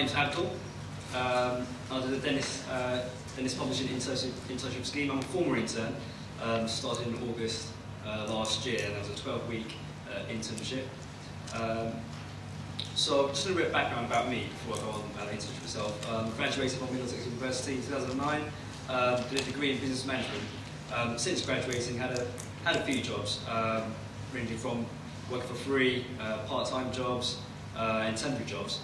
name's Abdul. I did a Dennis Publishing Internship Scheme. I'm a former intern, started in August last year, and that was a 12-week internship. So just a little bit of background about me before I go on about the internship itself. Graduated from Middlesex University in 2009, did a degree in business management. Since graduating, had a few jobs, ranging from working for free, part-time jobs, and temporary jobs.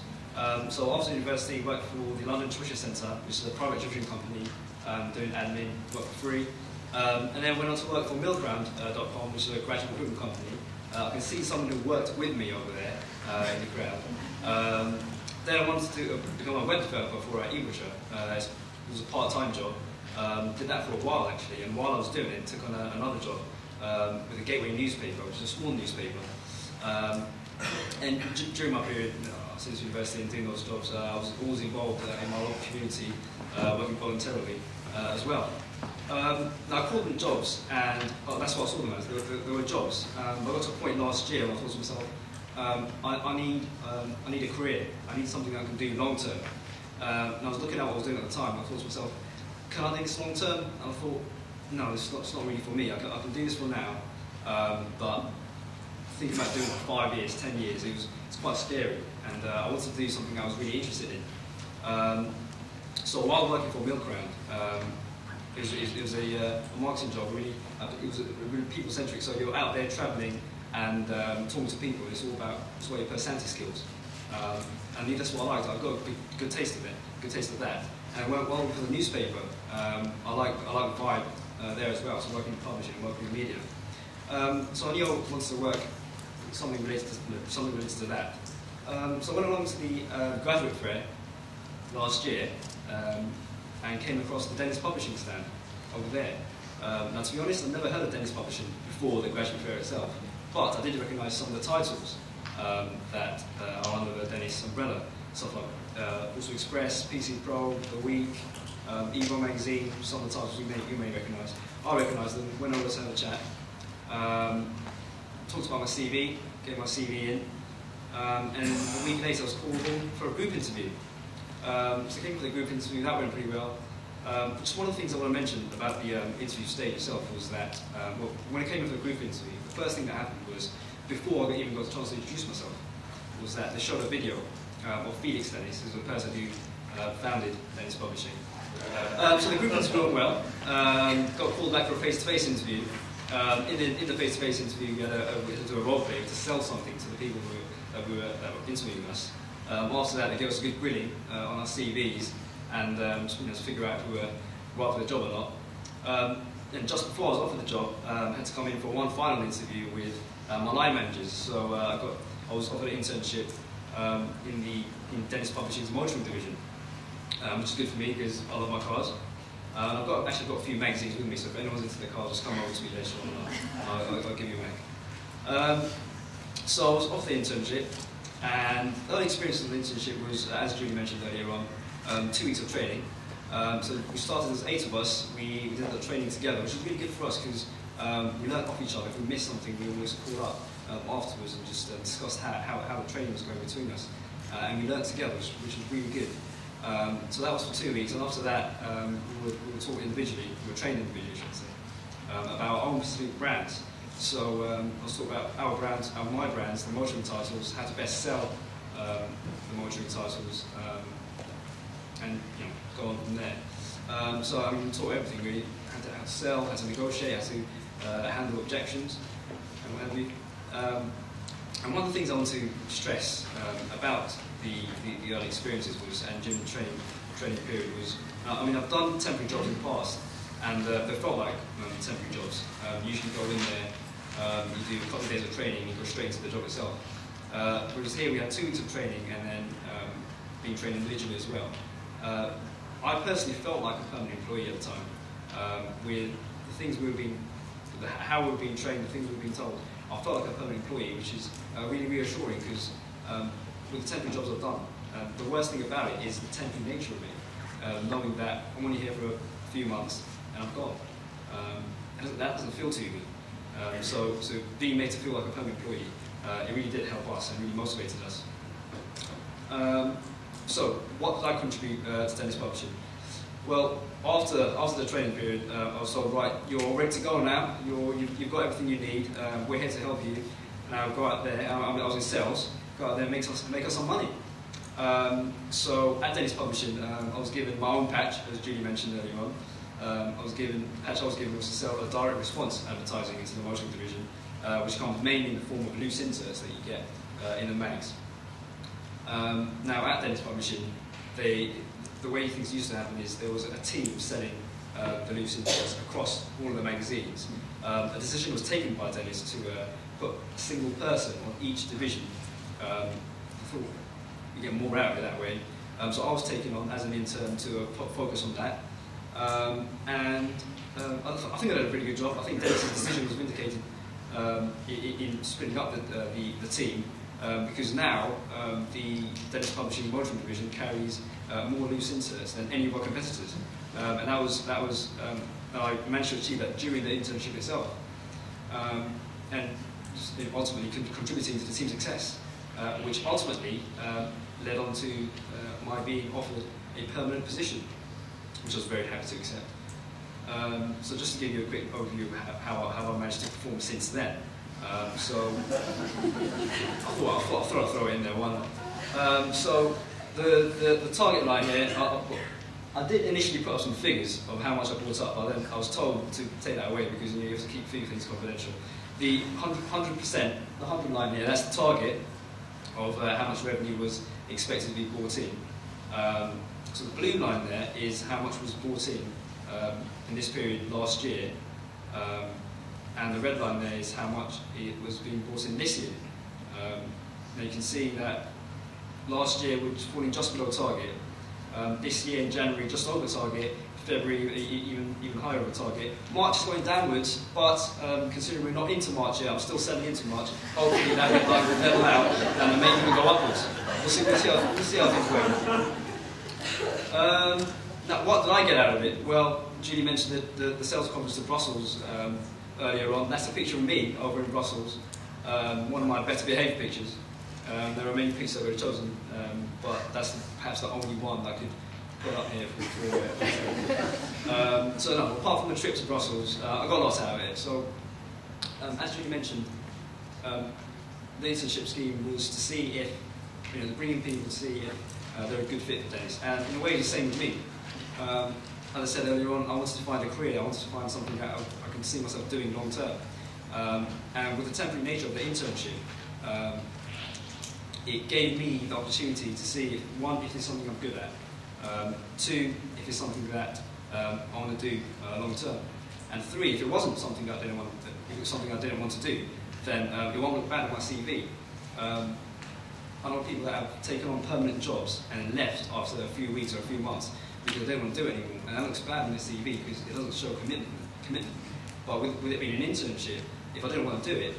So after university, worked for the London Tuition Centre, which is a private tuition company, doing admin, work for free. And then went on to work for milground.com, which is a graduate recruitment company. I can see someone who worked with me over there in the crowd. Then I wanted to become a web developer for eButcher. It was a part-time job. Did that for a while actually, and while I was doing it, took on another job with a Gateway newspaper, which is a small newspaper. And during my period since university and doing those jobs, I was always involved in my local community, working voluntarily as well. Now I called them jobs, and that's what I saw them as. They were jobs. But I got to a point last year where I thought to myself, I need a career. I need something I can do long term. And I was looking at what I was doing at the time. And I thought to myself, can I do this long term? And I thought, no, it's not really for me. I can do this for now, but thinking about doing it for 5 years, 10 years, it's quite scary. And I wanted to do something I was really interested in. So while working for Milground, it was a marketing job. Really, it was really people-centric. So you're out there traveling and talking to people. It's all about your personality skills. And that's what I liked. I got a good taste of it, good taste of that. And while for the newspaper, I like the vibe there as well. So working in publishing, working in media. So I knew I wanted to work something related to that. So I went along to the graduate fair last year and came across the Dennis Publishing stand over there. Now, to be honest, I've never heard of Dennis Publishing before the graduate fair itself, but I did recognise some of the titles that are under the Dennis umbrella, stuff like Also Express, PC Pro, The Week, Evo Magazine, some of the titles you may recognise. I recognise them, went over to have a chat, talked about my CV, gave my CV in, and a week later I was called in for a group interview. So I came for the group interview, that went pretty well. Just one of the things I want to mention about the interview stage itself was that well, when I came in for the group interview, the first thing that happened was, before I even got a chance to introduce myself, was that they showed a video of Felix Dennis, who's the person who founded Dennis Publishing. So the group interview went well, got called back for a face-to-face interview. In the face-to-face interview, we had to do a role play to sell something to the people that were interviewing us. After that, they gave us a good grilling on our CVs and to figure out if we were right for the job or not. And just before I was offered the job, I had to come in for one final interview with my line managers. So I was offered an internship in Dennis Publishing's motoring division, which is good for me because I love my cars. I've actually got a few magazines with me, so if anyone's into their cars, just come over to me later on and I'll give you a mag. So I was off the internship, and the early experience of the internship was, as Julie mentioned earlier on, 2 weeks of training. So we started as 8 of us, we did the training together, which was really good for us because we learned off each other. If we missed something, we always called up afterwards and just discussed how the training was going between us. And we learned together, which was really good. So that was for 2 weeks, and after that we were taught individually, we were trained individually, I should say, about our own specific brands. So I was taught about our brands, my brands, the motoring titles, how to best sell the motoring titles, and go on from there. So I mean, we taught everything really, how to sell, how to negotiate, how to handle objections, and what have you. And one of the things I want to stress about the early experiences was, and during the training period was, I mean, I've done temporary jobs in the past, and they felt like temporary jobs. You usually go in there, you do a couple of days of training, you go straight into the job itself. Whereas here we had 2 weeks of training and then being trained individually as well. I personally felt like a permanent employee at the time, with the things how we were being trained, the things we were being told. I felt like a permanent employee, which is really reassuring because with the temporary jobs I've done, the worst thing about it is the temporary nature of it, knowing that I'm only here for a few months and I'm gone. That doesn't feel too good. So being made to feel like a permanent employee, it really did help us and really motivated us. So, what did I contribute to Dennis Publishing? Well, after the training period, I was told, right, you're ready to go now. You've got everything you need. We're here to help you. Now go out there. I was in sales. Go out there and make us some money. So at Dennis Publishing, I was given my own patch, as Julie mentioned earlier on. The patch I was given was to sell a direct response advertising into the marketing division, which comes mainly in the form of loose inserts that you get in the mags. Now at Dennis Publishing, the way things used to happen is there was a team selling the loose inserts across all of the magazines. A decision was taken by Dennis to put a single person on each division. I thought you get more out of it that way. So I was taken on as an intern to focus on that. I think I did a pretty good job. I think Dennis's decision was vindicated in splitting up the team, because now the Dennis Publishing Motoring Division carries more loose inserts than any of our competitors, and I managed to achieve that during the internship itself, and just ultimately contributing to the team's success, which ultimately led on to my being offered a permanent position, which I was very happy to accept. So just to give you a quick overview of how I managed to perform since then. So I thought I'd throw it in there, why not? So the target line here, I did initially put up some figures of how much I brought up, but then I was told to take that away because you have to keep few things confidential. The 100%, the 100 line here, that's the target of how much revenue was expected to be brought in. So the blue line there is how much was brought in this period last year, and the red line there is how much it was being brought in this year. Now you can see that last year we were falling just below target. This year in January just over target, February even higher over target. March is going downwards, but considering we're not into March yet, I'm still selling into March. Hopefully that red line will level out and maybe even go upwards. We'll see how things go. Now, what did I get out of it? Well, Julie mentioned the sales conference to Brussels earlier on. That's a picture of me over in Brussels, one of my better behaved pictures. There are many pictures that were chosen, but that's perhaps the only one I could put up here for so no, apart from the trip to Brussels, I got a lot out of it. So, as Julie mentioned, the internship scheme was to see if, bringing people to see if they're a good fit for Dennis. And in a way, it's the same with me. As I said earlier on, I wanted to find a career. I wanted to find something that I can see myself doing long term. And with the temporary nature of the internship, it gave me the opportunity to see if, one, if it's something I'm good at, two, if it's something that I want to do long term, and three, if it wasn't something that I didn't want to do, then it won't look bad on my CV. I know people that have taken on permanent jobs and left after a few weeks or a few months because they don't want to do it anymore, and that looks bad on their CV because it doesn't show commitment. But with it being an internship, if I didn't want to do it,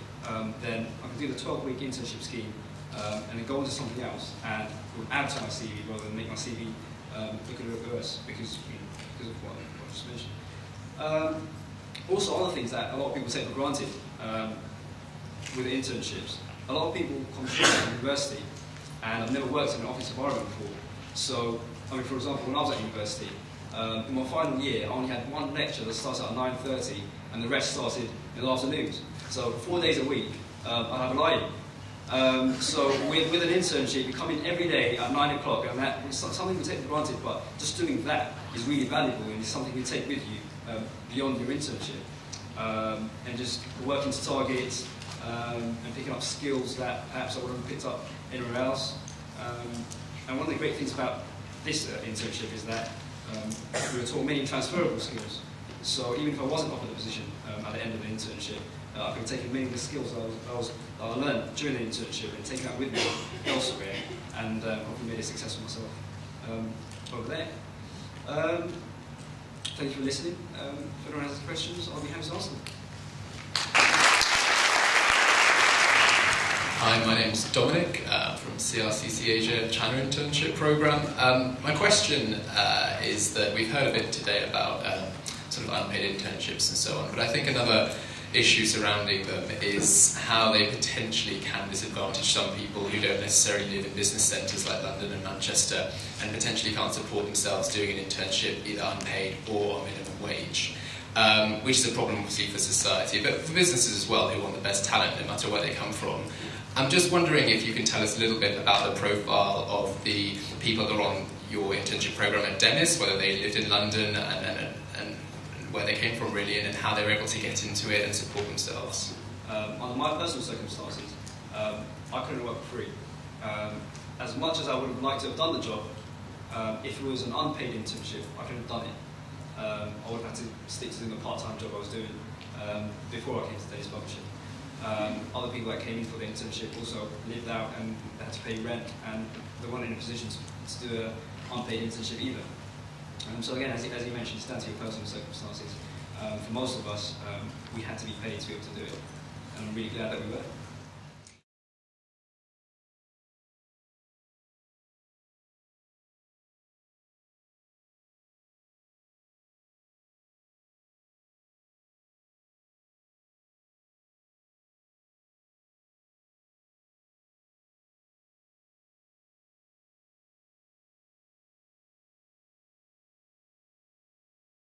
then I can do the 12-week internship scheme and then go on to something else, and it would add to my CV rather than make my CV look a little worse because of what I just mentioned. Also, other things that a lot of people take for granted with internships. A lot of people come from university and I've never worked in an office environment before. So, for example, when I was at university, in my final year, I only had one lecture that started at 9:30 and the rest started in the afternoons. So 4 days a week, I have a lie-in. So with an internship, you come in every day at 9 o'clock, and that's something we take for granted, but just doing that is really valuable and it's something you take with you beyond your internship. And just working to targets, and picking up skills that perhaps I wouldn't have picked up anywhere else. And one of the great things about this internship is that we were taught many transferable skills. So even if I wasn't offered a position at the end of the internship, I could have taken many of the skills that I learned during the internship and taken that with me elsewhere, and hopefully made a success for myself over there. Thank you for listening. If anyone has any questions, I'll be happy to answer them. Hi, my name's Dominic from CRCC Asia China Internship Programme. My question is that we've heard a bit today about sort of unpaid internships and so on, but I think another issue surrounding them is how they potentially can disadvantage some people who don't necessarily live in business centres like London and Manchester and potentially can't support themselves doing an internship either unpaid or on minimum wage. Which is a problem obviously for society, but for businesses as well who want the best talent no matter where they come from. I'm just wondering if you can tell us a little bit about the profile of the people that are on your internship programme at Dennis, whether they lived in London and where they came from really, and how they were able to get into it and support themselves. Under my personal circumstances, I couldn't work for free. As much as I would have liked to have done the job, if it was an unpaid internship, I couldn't have done it. I would have had to stick to doing the part-time job I was doing before I came to Dennis Partnership. Other people that came in for the internship also lived out and they had to pay rent, and they weren't in a position to do an unpaid internship either. So again, as you mentioned, it's down to your personal circumstances. For most of us, we had to be paid to be able to do it, and I'm really glad that we were.